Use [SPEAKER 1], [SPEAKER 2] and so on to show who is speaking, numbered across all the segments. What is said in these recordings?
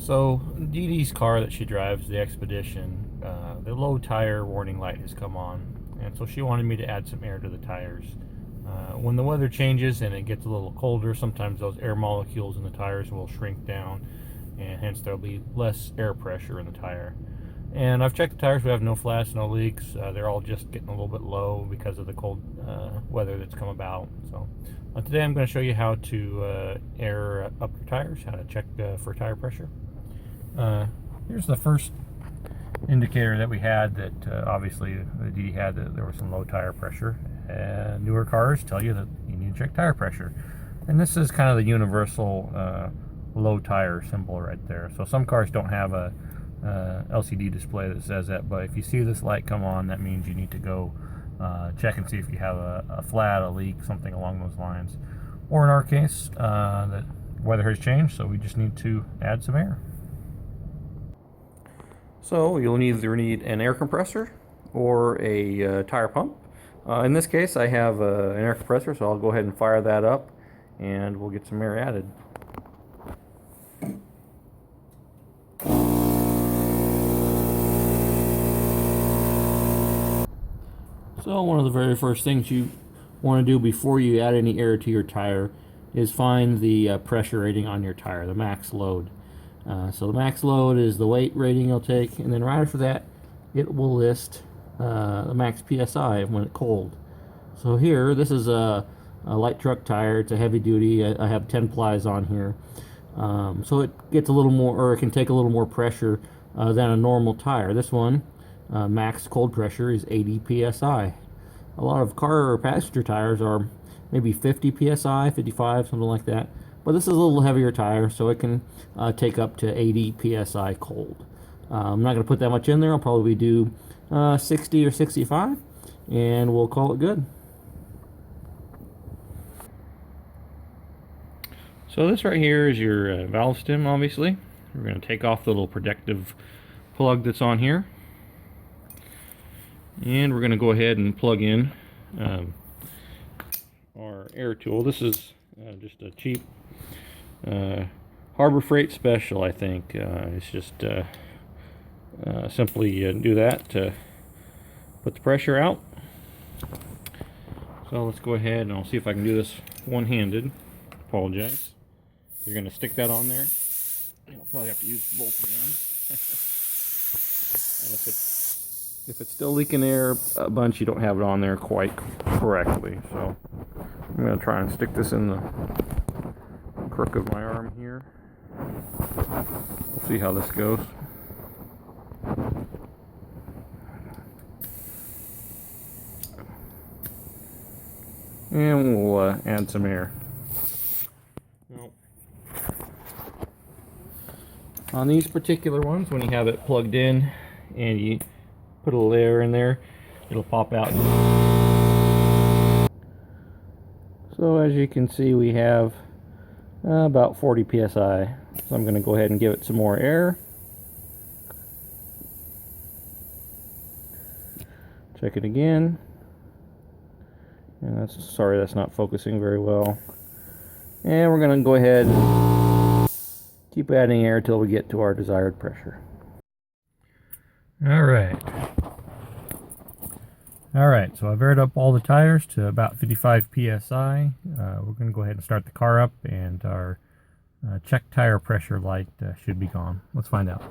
[SPEAKER 1] So Dee Dee's car that she drives, the Expedition, the low tire warning light has come on, and so she wanted me to add some air to the tires. When the weather changes and it gets a little colder, sometimes those air molecules in the tires will shrink down, and hence there'll be less air pressure in the tire. And I've checked the tires, we have no flats, no leaks. They're all just getting a little bit low because of the cold weather that's come about. So today I'm going to show you how to air up your tires, how to check for tire pressure. Here's the first indicator that we had that obviously the Dee Dee had that there was some low tire pressure. Newer cars tell you that you need to check tire pressure. And this is kind of the universal low tire symbol right there. So some cars don't have a LCD display that says that, but if you see this light come on, that means you need to go check and see if you have a flat, a leak, something along those lines. Or in our case, the weather has changed, so we just need to add some air. So you'll either need an air compressor or a tire pump. In this case, I have an air compressor, so I'll go ahead and fire that up, and we'll get some air added. So one of the very first things you want to do before you add any air to your tire is find the pressure rating on your tire, the max load. So the max load is the weight rating you'll take, and then right after that it will list the max PSI when it's cold. So here, this is a light truck tire. It's a heavy duty. I have 10 plies on here. So it gets a little more, or it can take a little more pressure than a normal tire. This one, max cold pressure is 80 PSI. A lot of car or passenger tires are maybe 50 PSI, 55, something like that. But this is a little heavier tire, so it can take up to 80 PSI cold. I'm not going to put that much in there. I'll probably do 60 or 65, and we'll call it good. So this right here is your valve stem, obviously. We're going to take off the little protective plug that's on here. And we're going to go ahead and plug in our air tool. This is just a cheap Harbor Freight special, I think. It's just simply do that to put the pressure out. So let's go ahead and I'll see if I can do this one-handed. Apologize. You're going to stick that on there. You'll probably have to use both hands. And if it's still leaking air a bunch, you don't have it on there quite correctly. So I'm going to try and stick this in the crook of my arm here. We'll see how this goes. And we'll add some air. On these particular ones, when you have it plugged in and you put a little air in there, it'll pop out. So as you can see, we have about 40 PSI. So I'm going to go ahead and give it some more air. Check it again. And that's not focusing very well. And we're going to go ahead and keep adding air till we get to our desired pressure. Alright, so I've aired up all the tires to about 55 PSI. We're going to go ahead and start the car up, and our check tire pressure light should be gone. Let's find out.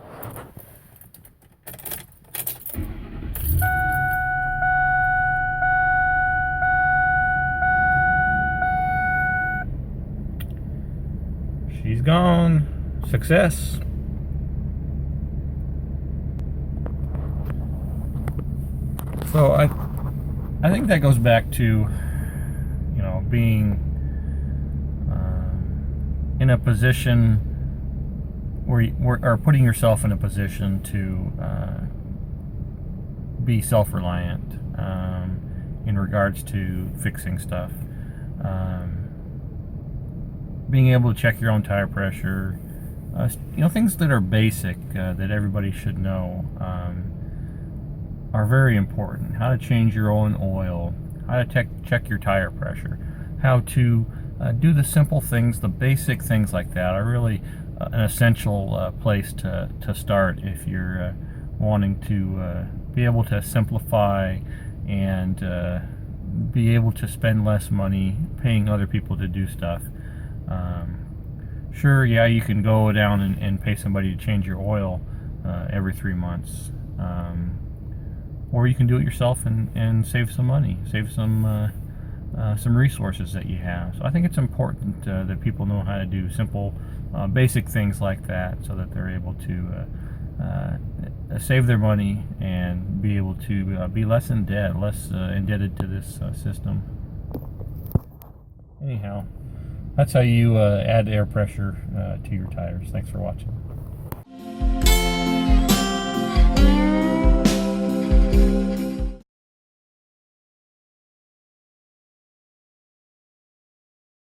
[SPEAKER 1] She's gone. Success. So I think that goes back to, you know, being in a position or putting yourself in a position to be self-reliant in regards to fixing stuff. Being able to check your own tire pressure, you know, things that are basic that everybody should know are very important. How to change your own oil, how to check your tire pressure, how to do the simple things, the basic things like that are really an essential place to start if you're wanting to be able to simplify and be able to spend less money paying other people to do stuff. Sure, yeah, you can go down and pay somebody to change your oil every 3 months. Or you can do it yourself and save some money, save some resources that you have. So I think it's important that people know how to do simple, basic things like that, so that they're able to save their money and be able to be less in debt, less indebted to this system. Anyhow, that's how you add air pressure to your tires. Thanks for watching.